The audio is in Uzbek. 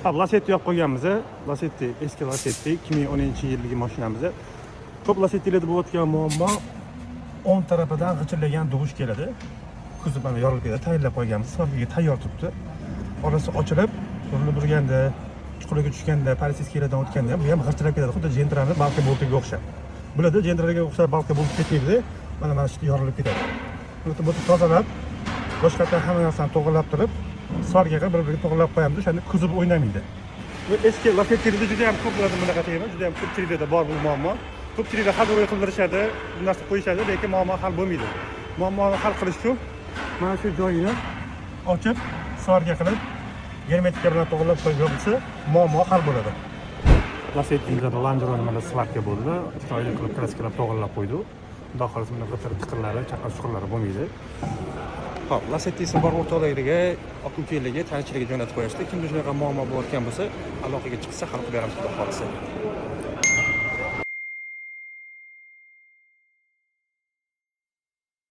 Hop, Lacetti olib qo'yganmiz. Lacetti, eski Lacetti 2010-yillik mashinamiz. Ko'p Latsettilarda bo'layotgan muammo o'ng tarafidan g'ichirlagan duvush keladi. Kuzov mana yorilib ketadi, tayyorlab qo'yganmiz. Sifatga tayyor turibdi. Orasi ochilib, urinib turganda, chuqurga tushganda, politsiyadan o'tganda ham bu ham g'ichirlab ketadi. Xuddi Gentrani balka boltiga o'xshab. Bularda Gentraga o'xshab balka bolt ketmaydi. Mana shu yorilib ketadi. Buni tozalab, boshqatdan hamma narsani to'g'rilab turib, sargaga bir-biriga to'g'rilab qo'yamiz. O'shanda kuzov o'ynamaydi. Bu eski Latsettilarda juda ham ko'p bo'ladi bunaqa tema, juda ham ko'pchilikda bor bu muammo. Ko'pchiliklar hal qildirishadi, bu narsa qo'yishadi, lekin muammo hal bo'lmaydi. Muammoni hal qilish uchun mana shu joyini ochib, sarga qilib, germetika bilan to'g'rilab qo'ygan bo'lsa, muammo hal bo'ladi. Latsettilarda Land Rover mana svarka bo'ldi. Chiroyli qilib kraskalar to'g'rilab qo'ydi. Xudo xohlasa mana tiqirlari, chaqar chuqurlari bo'lmaydi. Hop, Latsettisini bor o'rtoqlariga, oq-ukeliga, tanishchiligiga jo'natib qo'yishdi. Kimda shunaqa muammo bo'layotgan bo'lsa, aloqaga chiqsa hal qilib beramiz, xudo xohlasa.